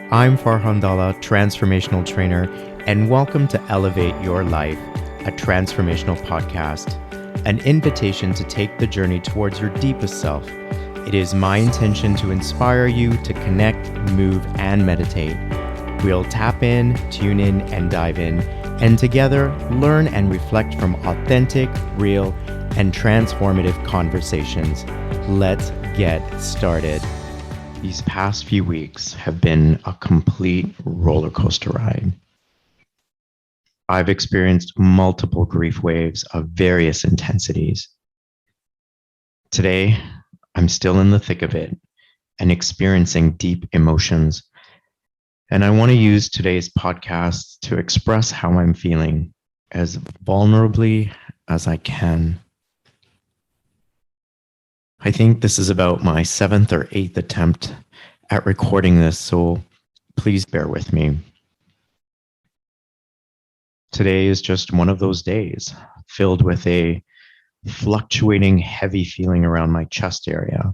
I'm Farhan Dalla, transformational trainer, and welcome to Elevate Your Life, a transformational podcast, an invitation to take the journey towards your deepest self. It is my intention to inspire you to connect, move, and meditate. We'll tap in, tune in, and dive in, and together learn and reflect from authentic, real, and transformative conversations. Let's get started. These past few weeks have been a complete roller coaster ride. I've experienced multiple grief waves of various intensities. Today, I'm still in the thick of it and experiencing deep emotions. And I want to use today's podcast to express how I'm feeling as vulnerably as I can. I think this is about my 7th or 8th attempt at recording this, so please bear with me. Today is just one of those days filled with a fluctuating heavy feeling around my chest area.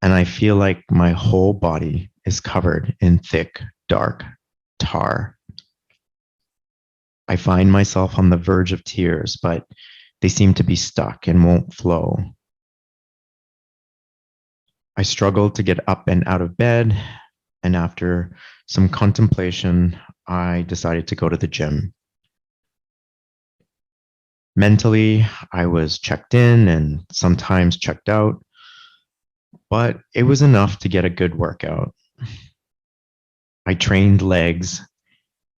And I feel like my whole body is covered in thick, dark tar. I find myself on the verge of tears, but they seem to be stuck and won't flow. I struggled to get up and out of bed, and after some contemplation, I decided to go to the gym. Mentally, I was checked in and sometimes checked out, but it was enough to get a good workout. I trained legs,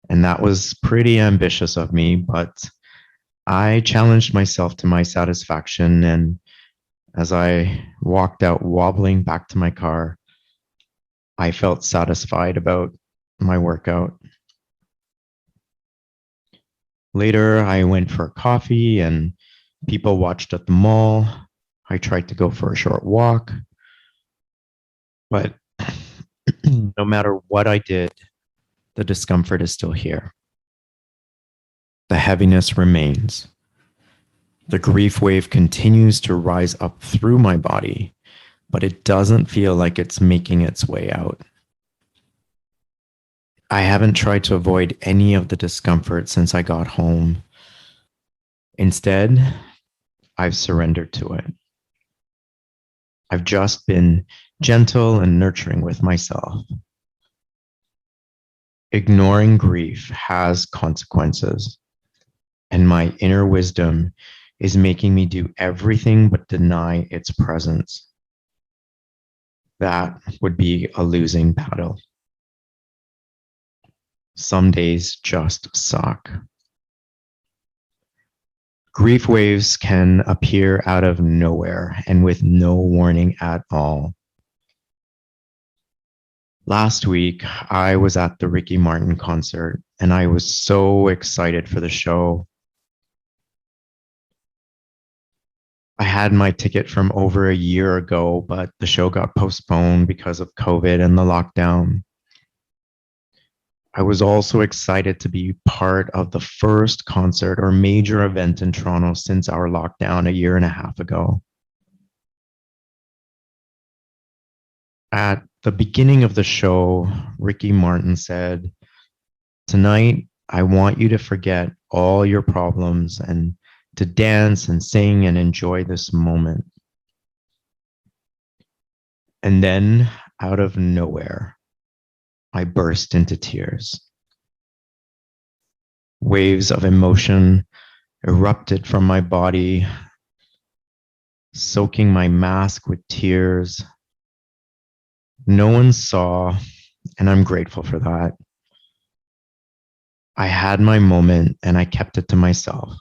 and that was pretty ambitious of me, but I challenged myself to my satisfaction, and as I walked out wobbling back to my car, I felt satisfied about my workout. Later, I went for a coffee and people watched at the mall. I tried to go for a short walk, but no matter what I did, the discomfort is still here. The heaviness remains. The grief wave continues to rise up through my body, but it doesn't feel like it's making its way out. I haven't tried to avoid any of the discomfort since I got home. Instead, I've surrendered to it. I've just been gentle and nurturing with myself. Ignoring grief has consequences, and my inner wisdom is making me do everything but deny its presence. That would be a losing battle. Some days just suck. Grief waves can appear out of nowhere and with no warning at all. Last week, I was at the Ricky Martin concert, and I was so excited for the show. I had my ticket from over a year ago, but the show got postponed because of COVID and the lockdown. I was also excited to be part of the first concert or major event in Toronto since our lockdown a year and a half ago. At the beginning of the show, Ricky Martin said, "Tonight, I want you to forget all your problems and to dance and sing and enjoy this moment." And then, out of nowhere, I burst into tears. Waves of emotion erupted from my body, soaking my mask with tears. No one saw, and I'm grateful for that. I had my moment and I kept it to myself.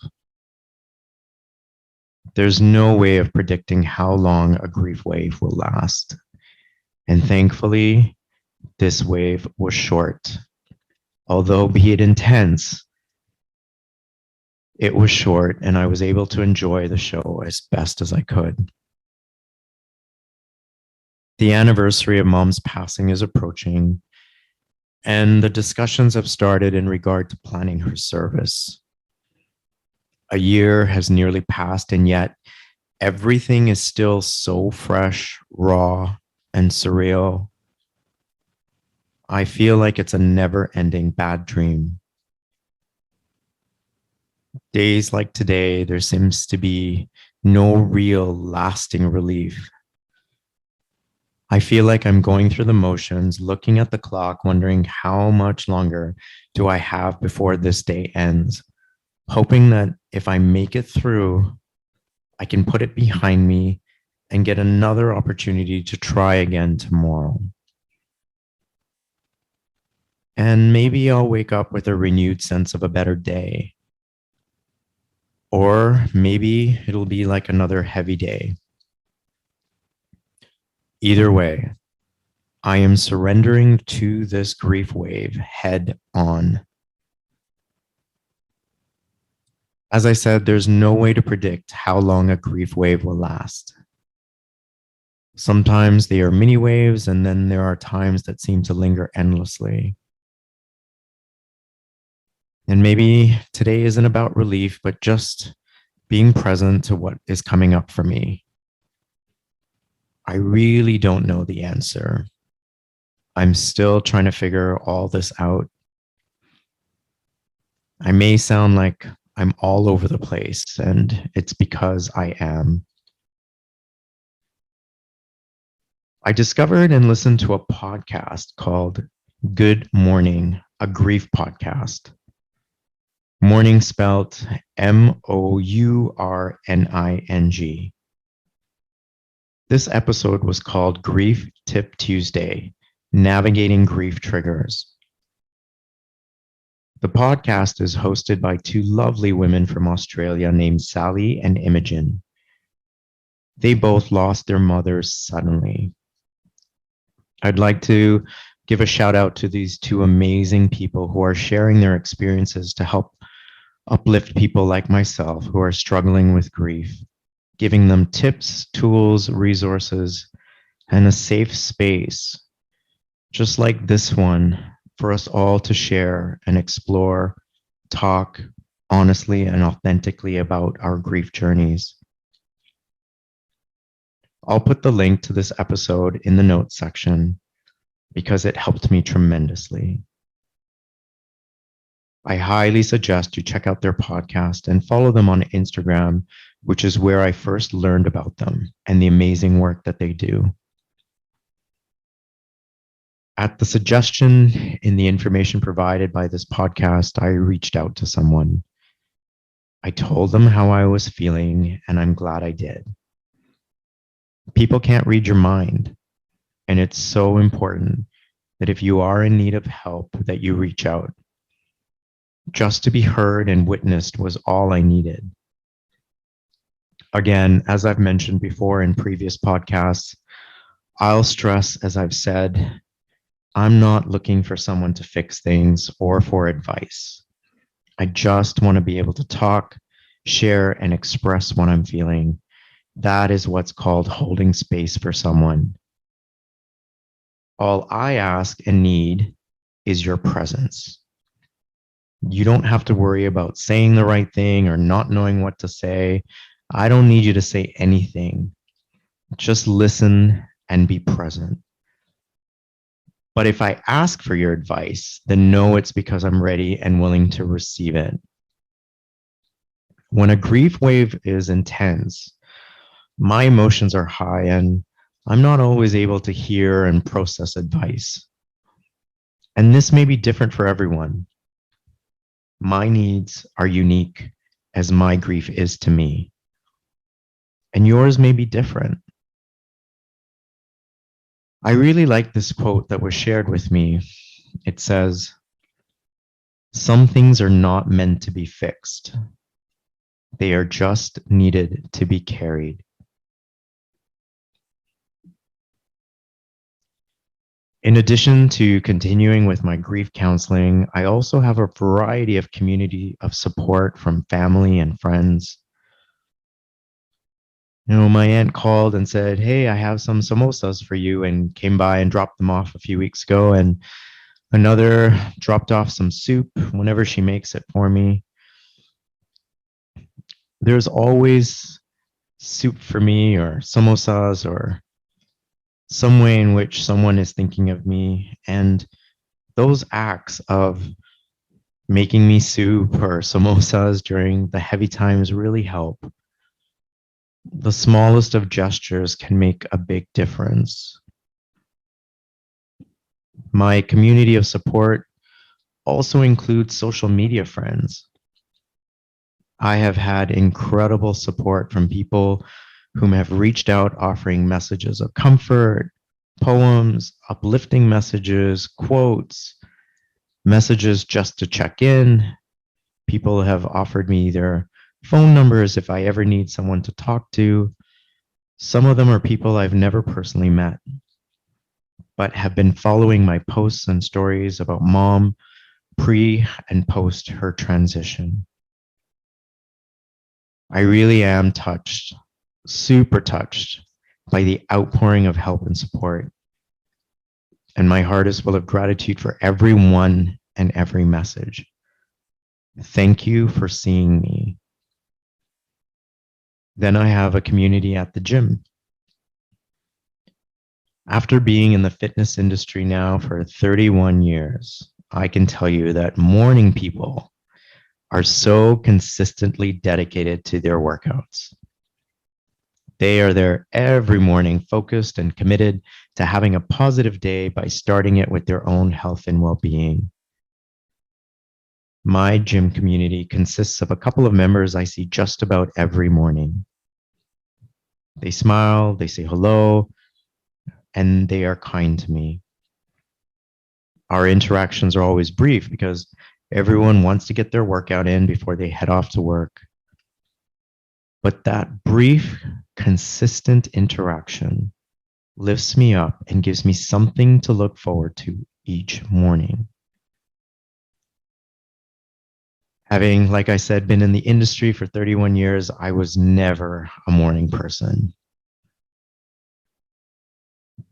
There's no way of predicting how long a grief wave will last. And thankfully, this wave was short. Although be it intense, it was short and I was able to enjoy the show as best as I could. The anniversary of Mom's passing is approaching, and the discussions have started in regard to planning her service. A year has nearly passed, and yet everything is still so fresh, raw, and surreal. I feel like it's a never ending bad dream. Days like today, there seems to be no real lasting relief. I feel like I'm going through the motions, looking at the clock, wondering how much longer do I have before this day ends, hoping that if I make it through, I can put it behind me and get another opportunity to try again tomorrow. And maybe I'll wake up with a renewed sense of a better day. Or maybe it'll be like another heavy day. Either way, I am surrendering to this grief wave head on. As I said, there's no way to predict how long a grief wave will last. Sometimes they are mini waves, and then there are times that seem to linger endlessly. And maybe today isn't about relief, but just being present to what is coming up for me. I really don't know the answer. I'm still trying to figure all this out. I may sound like I'm all over the place, and it's because I am. I discovered and listened to a podcast called Good Morning, a grief podcast. Morning spelt Mourning. This episode was called Grief Tip Tuesday, Navigating Grief Triggers. The podcast is hosted by two lovely women from Australia named Sally and Imogen. They both lost their mothers suddenly. I'd like to give a shout out to these two amazing people who are sharing their experiences to help uplift people like myself who are struggling with grief, giving them tips, tools, resources, and a safe space, just like this one, for us all to share and explore, talk honestly and authentically about our grief journeys. I'll put the link to this episode in the notes section because it helped me tremendously. I highly suggest you check out their podcast and follow them on Instagram, which is where I first learned about them and the amazing work that they do. At the suggestion in the information provided by this podcast, I reached out to someone. I told them how I was feeling, and I'm glad I did. People can't read your mind, and it's so important that if you are in need of help, that you reach out. Just to be heard and witnessed was all I needed. Again, as I've mentioned before in previous podcasts, I'll stress, as I've said, I'm not looking for someone to fix things or for advice. I just want to be able to talk, share, and express what I'm feeling. That is what's called holding space for someone. All I ask and need is your presence. You don't have to worry about saying the right thing or not knowing what to say. I don't need you to say anything. Just listen and be present. But if I ask for your advice, then know it's because I'm ready and willing to receive it. When a grief wave is intense, my emotions are high and I'm not always able to hear and process advice. And this may be different for everyone. My needs are unique as my grief is to me. And yours may be different. I really like this quote that was shared with me. It says, "Some things are not meant to be fixed. They are just needed to be carried." In addition to continuing with my grief counseling, I also have a variety of community of support from family and friends. My aunt called and said, "Hey, I have some samosas for you," and came by and dropped them off a few weeks ago. And another dropped off some soup whenever she makes it for me. There's always soup for me or samosas or some way in which someone is thinking of me. And Those acts of making me soup or samosas during the heavy times really help. The smallest of gestures can make a big difference. My community of support also includes social media friends. I have had incredible support from people whom have reached out offering messages of comfort, poems, uplifting messages, quotes, messages just to check in. People have offered me their phone numbers if I ever need someone to talk to. Some of them are people I've never personally met, but have been following my posts and stories about mom pre and post her transition. I really am touched, super touched by the outpouring of help and support. And my heart is full of gratitude for everyone and every message. Thank you for seeing me. Then I have a community at the gym. After being in the fitness industry now for 31 years, I can tell you that morning people are so consistently dedicated to their workouts. They are there every morning, focused and committed to having a positive day by starting it with their own health and well being. My gym community consists of a couple of members I see just about every morning. They smile, they say hello, and they are kind to me. Our interactions are always brief because everyone wants to get their workout in before they head off to work. But that brief, consistent interaction lifts me up and gives me something to look forward to each morning. Having, like I said, been in the industry for 31 years, I was never a morning person,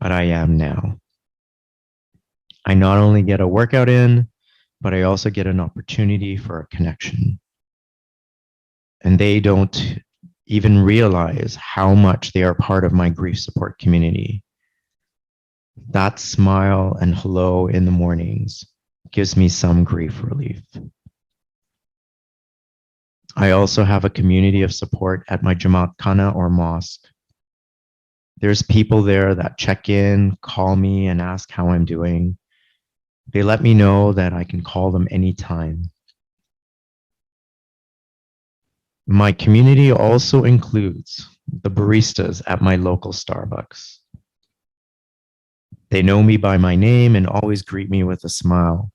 but I am now. I not only get a workout in, but I also get an opportunity for a connection. And they don't even realize how much they are part of my grief support community. That smile and hello in the mornings gives me some grief relief. I also have a community of support at my Jamaat Khana or mosque. There's people there that check in, call me, and ask how I'm doing. They let me know that I can call them anytime. My community also includes the baristas at my local Starbucks. They know me by my name and always greet me with a smile.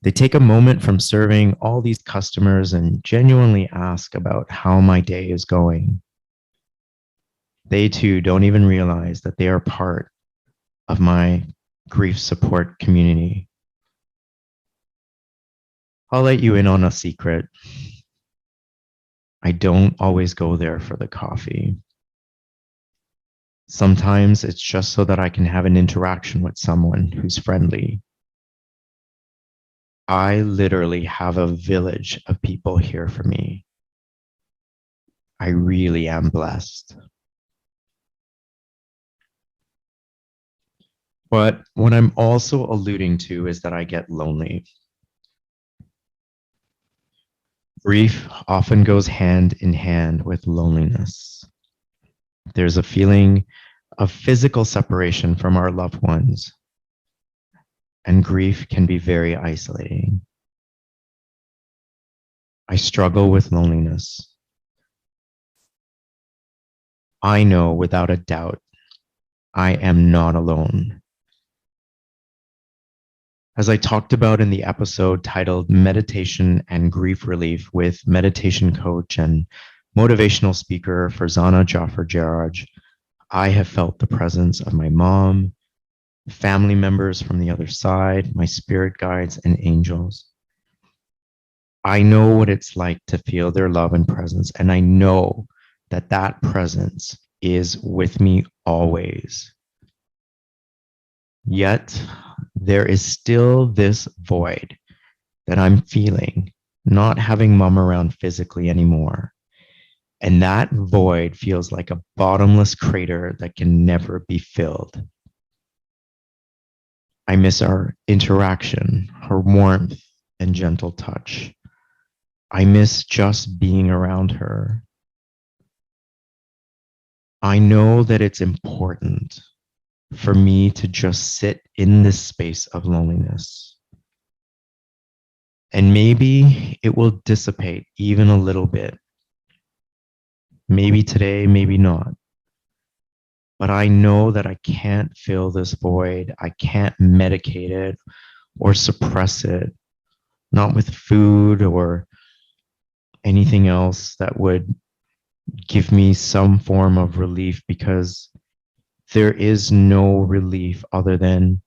They take a moment from serving all these customers and genuinely ask about how my day is going. They too don't even realize that they are part of my grief support community. I'll let you in on a secret. I don't always go there for the coffee. Sometimes it's just so that I can have an interaction with someone who's friendly. I literally have a village of people here for me. I really am blessed. But what I'm also alluding to is that I get lonely. Grief often goes hand in hand with loneliness. There's a feeling of physical separation from our loved ones, and grief can be very isolating. I struggle with loneliness. I know without a doubt I am not alone. As I talked about in the episode titled Meditation and Grief Relief with meditation coach and motivational speaker Farzana Jaffer Jarraj, I have felt the presence of my mom, family members from the other side, my spirit guides, and angels. I know what it's like to feel their love and presence, and I know that that presence is with me always. Yet, there is still this void that I'm feeling, not having mom around physically anymore. And that void feels like a bottomless crater that can never be filled. I miss our interaction, her warmth and gentle touch. I miss just being around her. I know that it's important for me to just sit in this space of loneliness. And maybe it will dissipate even a little bit. Maybe today, maybe not. But I know that I can't fill this void. I can't medicate it or suppress it, not with food or anything else that would give me some form of relief, because there is no relief other than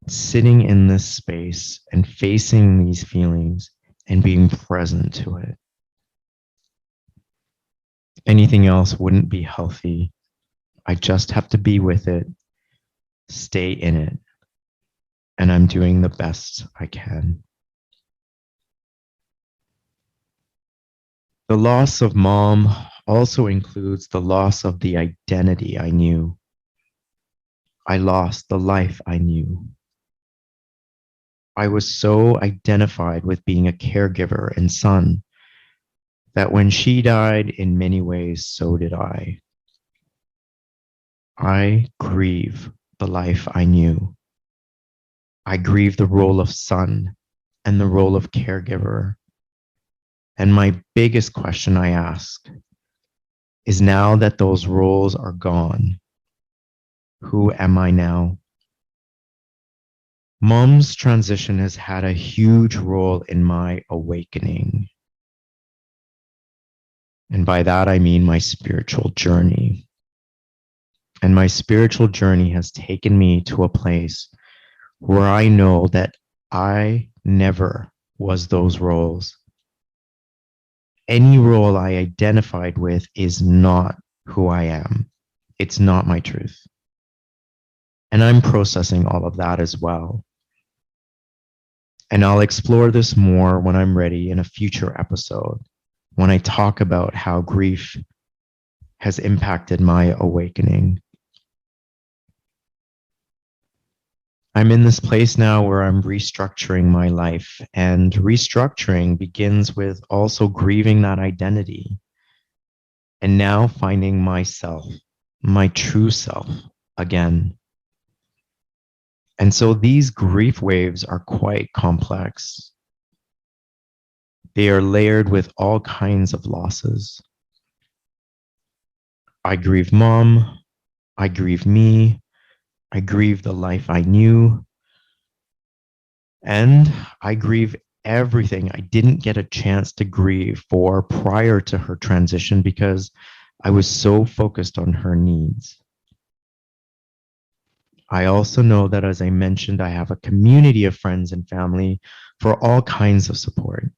sitting in this space and facing these feelings and being present to it. Anything else wouldn't be healthy. I just have to be with it, stay in it, and I'm doing the best I can. The loss of mom also includes the loss of the identity I knew. I lost the life I knew. I was so identified with being a caregiver and son that when she died, in many ways, so did I. I grieve the life I knew. I grieve the role of son and the role of caregiver. And my biggest question I ask is, now that those roles are gone, who am I now? Mom's transition has had a huge role in my awakening. And by that, I mean my spiritual journey. And my spiritual journey has taken me to a place where I know that I never was those roles. Any role I identified with is not who I am. It's not my truth. And I'm processing all of that as well. And I'll explore this more when I'm ready in a future episode, when I talk about how grief has impacted my awakening. I'm in this place now where I'm restructuring my life, and restructuring begins with also grieving that identity and now finding myself, my true self again. And so these grief waves are quite complex. They are layered with all kinds of losses. I grieve mom, I grieve me, I grieve the life I knew, and I grieve everything I didn't get a chance to grieve for prior to her transition because I was so focused on her needs. I also know that, as I mentioned, I have a community of friends and family for all kinds of support.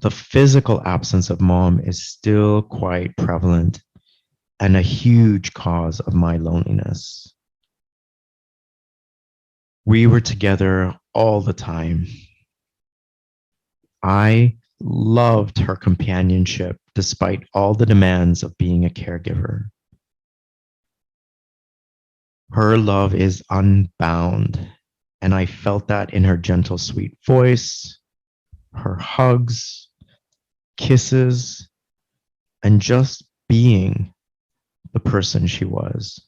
The physical absence of mom is still quite prevalent and a huge cause of my loneliness. We were together all the time. I loved her companionship despite all the demands of being a caregiver. Her love is unbound, and I felt that in her gentle, sweet voice, her hugs, kisses, and just being the person she was.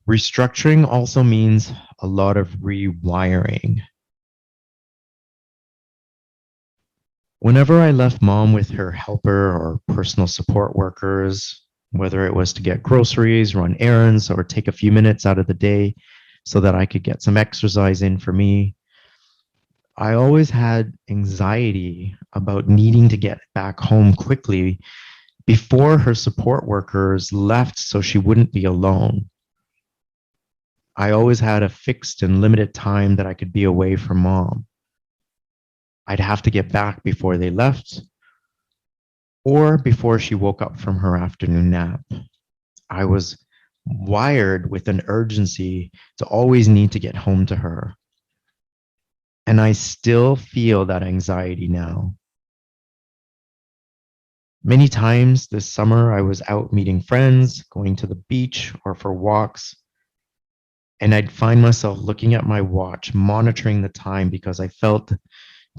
Restructuring also means a lot of rewiring. Whenever I left mom with her helper or personal support workers, whether it was to get groceries, run errands, or take a few minutes out of the day so that I could get some exercise in for me, I always had anxiety about needing to get back home quickly before her support workers left so she wouldn't be alone. I always had a fixed and limited time that I could be away from mom. I'd have to get back before they left or before she woke up from her afternoon nap. I was wired with an urgency to always need to get home to her. And I still feel that anxiety now. Many times this summer, I was out meeting friends, going to the beach or for walks, and I'd find myself looking at my watch, monitoring the time because I felt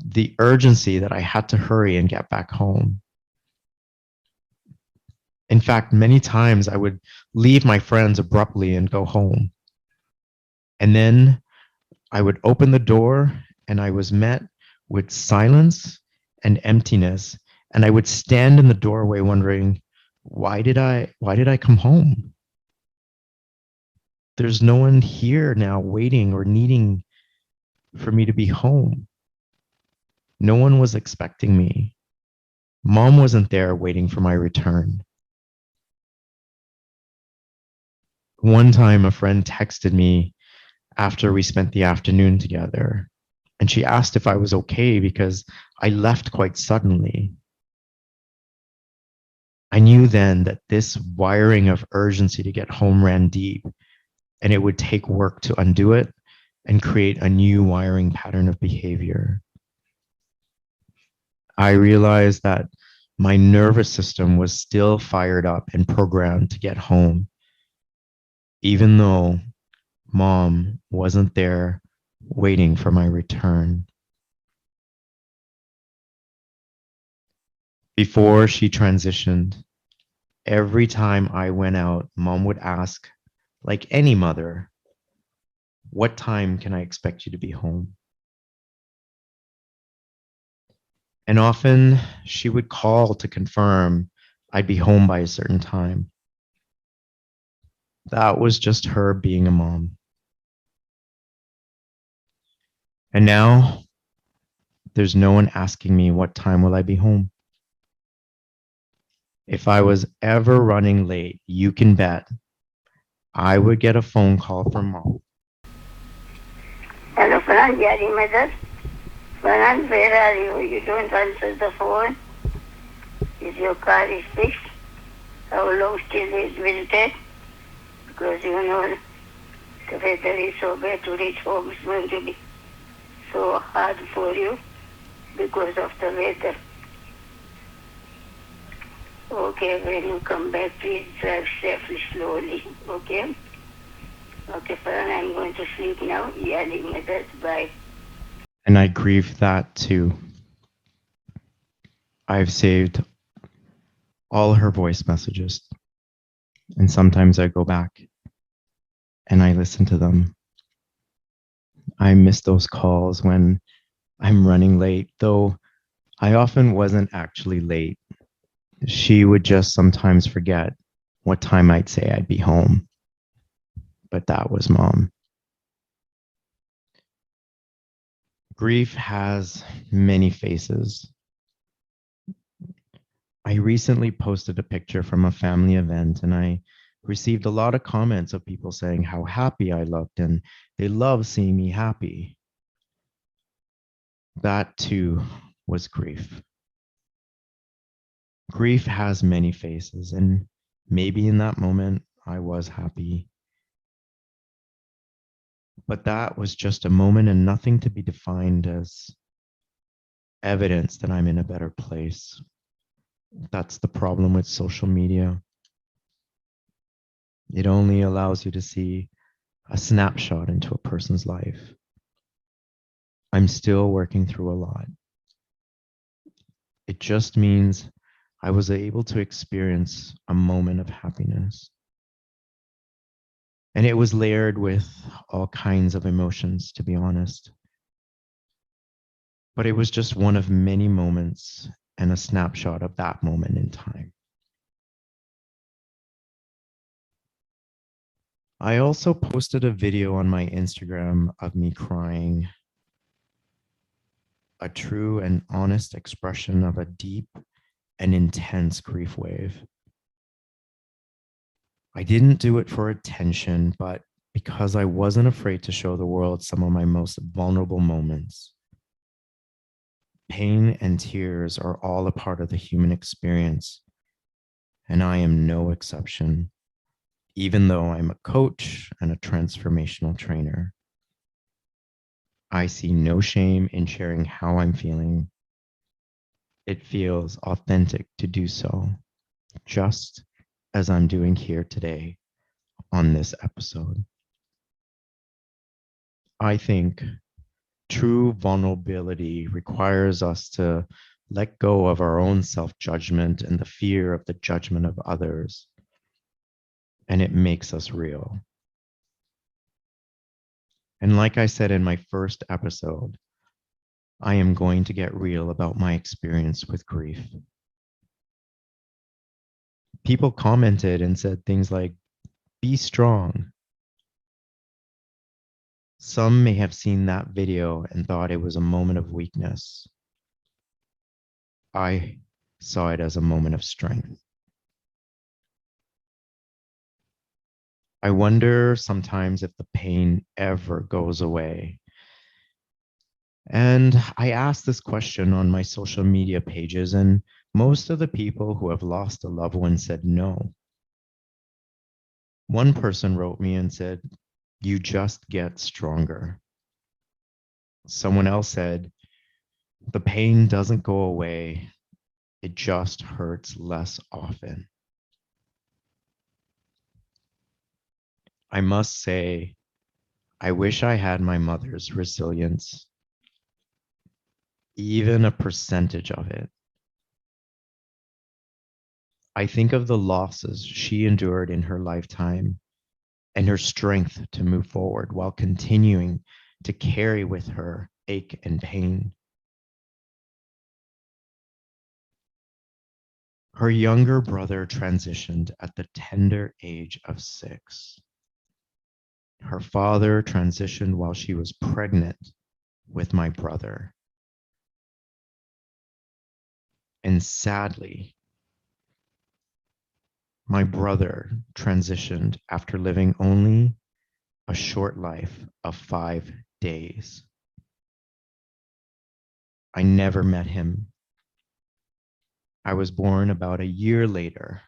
the urgency that I had to hurry and get back home. In fact, many times I would leave my friends abruptly and go home. And then I would open the door and I was met with silence and emptiness. And I would stand in the doorway wondering, why did I come home? There's no one here now waiting or needing for me to be home. No one was expecting me. Mom wasn't there waiting for my return. One time, a friend texted me after we spent the afternoon together, and she asked if I was okay because I left quite suddenly. I knew then that this wiring of urgency to get home ran deep, and it would take work to undo it and create a new wiring pattern of behavior. I realized that my nervous system was still fired up and programmed to get home, even though mom wasn't there waiting for my return. Before she transitioned, every time I went out, mom would ask, like any mother, what time can I expect you to be home? And often she would call to confirm I'd be home by a certain time. That was just her being a mom. And now there's no one asking me what time will I be home. If I was ever running late, you can bet I would get a phone call from mom. Hello, Fran, Yari mother. Fran, where are you? You don't answer the phone. Is your car is fixed? How long still is will take? Because you know the weather is so bad to reach home. It's going to be so hard for you because of the weather. Okay, when you come back, please drive safely, slowly. Okay? Okay, Fran, I'm going to sleep now. Yari mother, bye. And I grieve that too. I've saved all her voice messages, and sometimes I go back and I listen to them. I miss those calls when I'm running late, though I often wasn't actually late. She would just sometimes forget what time I'd say I'd be home, but that was mom. Grief has many faces. I recently posted a picture from a family event and I received a lot of comments of people saying how happy I looked and they love seeing me happy. That too was grief. Grief has many faces, and maybe in that moment I was happy. But that was just a moment and nothing to be defined as evidence that I'm in a better place. That's the problem with social media. It only allows you to see a snapshot into a person's life. I'm still working through a lot. It just means I was able to experience a moment of happiness. And it was layered with all kinds of emotions, to be honest. But it was just one of many moments and a snapshot of that moment in time. I also posted a video on my Instagram of me crying, a true and honest expression of a deep and intense grief wave. I didn't do it for attention, but because I wasn't afraid to show the world some of my most vulnerable moments. Pain and tears are all a part of the human experience, and I am no exception, even though I'm a coach and a transformational trainer. I see no shame in sharing how I'm feeling. it feels authentic to do so, just as I'm doing here today on this episode. I think true vulnerability requires us to let go of our own self judgment and the fear of the judgment of others, and it makes us real. And like I said in my first episode, I am going to get real about my experience with grief. People commented and said things like, be strong. Some may have seen that video and thought it was a moment of weakness. I saw it as a moment of strength. I wonder sometimes if the pain ever goes away. And I asked this question on my social media pages, and most of the people who have lost a loved one said no. One person wrote me and said, you just get stronger. Someone else said, the pain doesn't go away, it just hurts less often. I must say, I wish I had my mother's resilience, even a percentage of it. I think of the losses she endured in her lifetime and her strength to move forward while continuing to carry with her ache and pain. Her younger brother transitioned at the tender age of 6. Her father transitioned while she was pregnant with my brother. And sadly, my brother transitioned after living only a short life of 5 days. I never met him. I was born about a year later,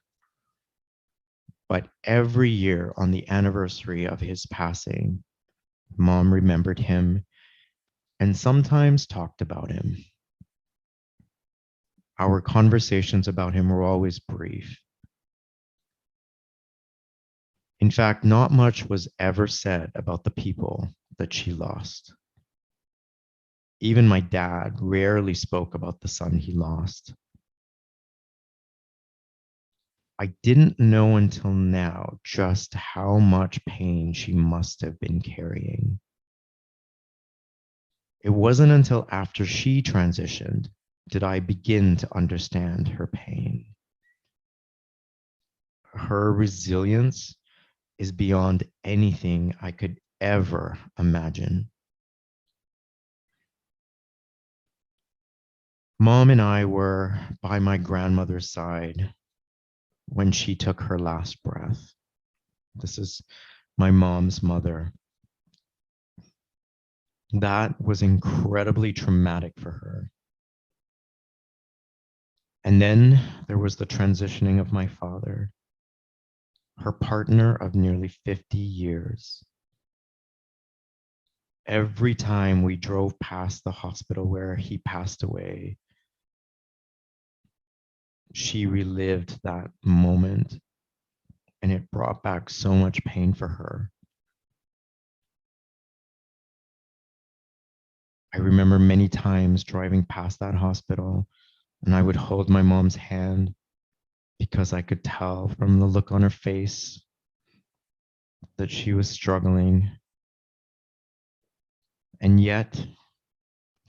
but every year on the anniversary of his passing, Mom remembered him and sometimes talked about him. Our conversations about him were always brief. In fact, not much was ever said about the people that she lost. Even my dad rarely spoke about the son he lost. I didn't know until now just how much pain she must have been carrying. It wasn't until after she transitioned did I begin to understand her pain. Her resilience is beyond anything I could ever imagine. Mom and I were by my grandmother's side when she took her last breath. This is my mom's mother. That was incredibly traumatic for her. And then there was the transitioning of my father, her partner of nearly 50 years. Every time we drove past the hospital where he passed away, she relived that moment, and it brought back so much pain for her. I remember many times driving past that hospital, and I would hold my mom's hand because I could tell from the look on her face that she was struggling. And yet,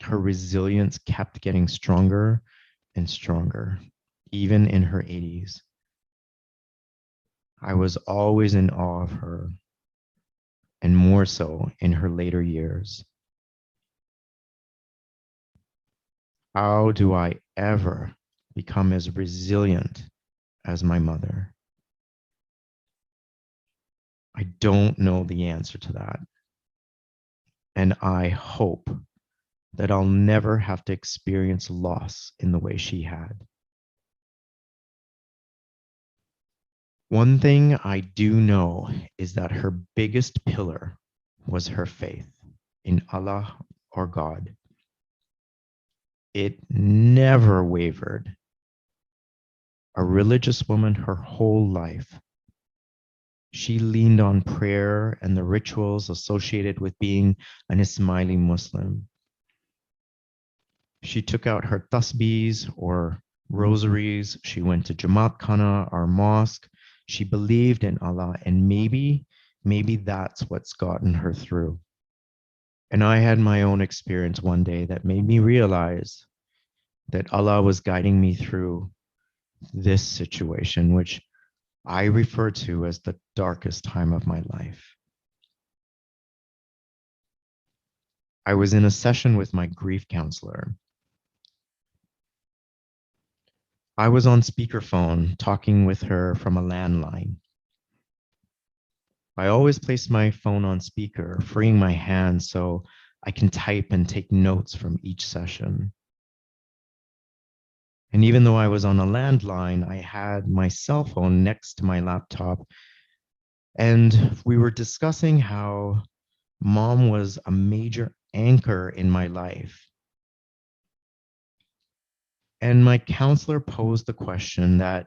her resilience kept getting stronger and stronger, even in her 80s. I was always in awe of her, and more so in her later years. How do I ever become as resilient as my mother? I don't know the answer to that. And I hope that I'll never have to experience loss in the way she had. One thing I do know is that her biggest pillar was her faith in Allah or God. It never wavered. A religious woman her whole life. She leaned on prayer and the rituals associated with being an Ismaili Muslim. She took out her tasbihs or rosaries. She went to Jamaat Khana, our mosque. She believed in Allah, and maybe that's what's gotten her through. And I had my own experience one day that made me realize that Allah was guiding me through this situation, which I refer to as the darkest time of my life. I was in a session with my grief counselor. I was on speakerphone talking with her from a landline. I always place my phone on speaker, freeing my hands so I can type and take notes from each session. And even though I was on a landline, I had my cell phone next to my laptop. And we were discussing how mom was a major anchor in my life. And my counselor posed the question that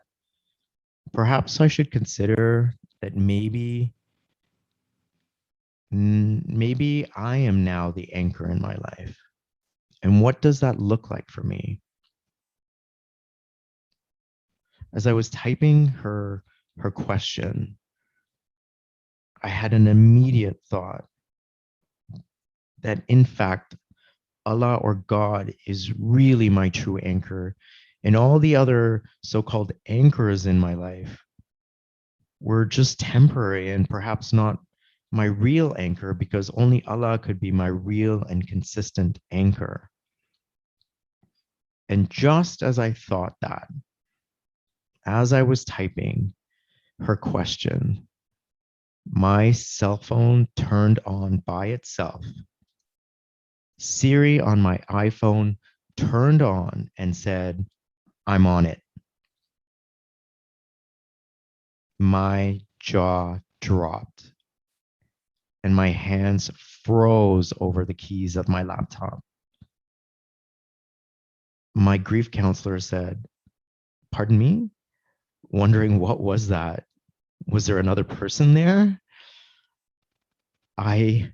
perhaps I should consider that maybe I am now the anchor in my life. And what does that look like for me? As I was typing her question, I had an immediate thought that in fact, Allah or God is really my true anchor, and all the other so-called anchors in my life were just temporary and perhaps not my real anchor, because only Allah could be my real and consistent anchor. And just as I thought that, as I was typing her question, my cell phone turned on by itself. Siri on my iPhone turned on and said, "I'm on it." My jaw dropped and my hands froze over the keys of my laptop. My grief counselor said, "Pardon me?" Wondering what was that? Was there another person there? I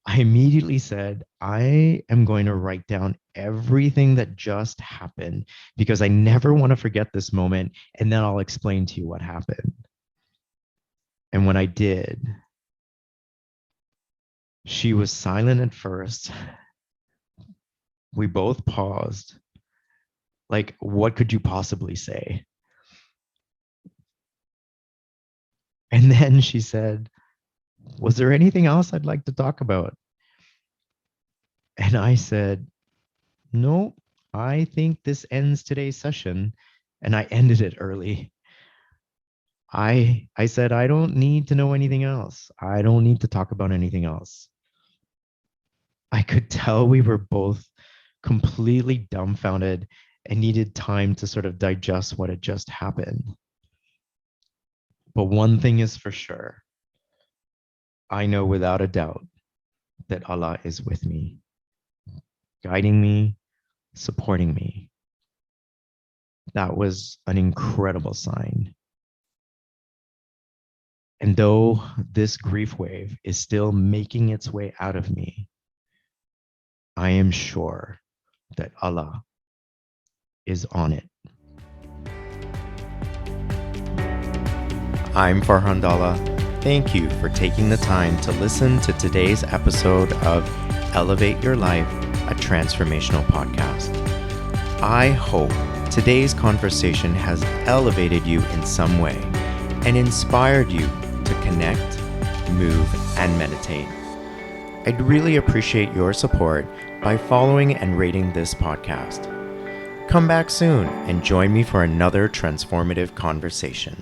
immediately said, "I am going to write down everything that just happened because I never want to forget this moment, and then I'll explain to you what happened." And when I did, she was silent at first. We both paused. Like, what could you possibly say? And then she said, "Was there anything else I'd like to talk about?" And I said, "No, I think this ends today's session." And I ended it early. I said, "I don't need to know anything else. I don't need to talk about anything else." I could tell we were both completely dumbfounded and needed time to sort of digest what had just happened. But one thing is for sure, I know without a doubt that Allah is with me, guiding me, supporting me. That was an incredible sign. And though this grief wave is still making its way out of me, I am sure that Allah is on it. I'm Farhan Dalla. Thank you for taking the time to listen to today's episode of Elevate Your Life, a transformational podcast. I hope today's conversation has elevated you in some way and inspired you to connect, move, and meditate. I'd really appreciate your support by following and rating this podcast. Come back soon and join me for another transformative conversation.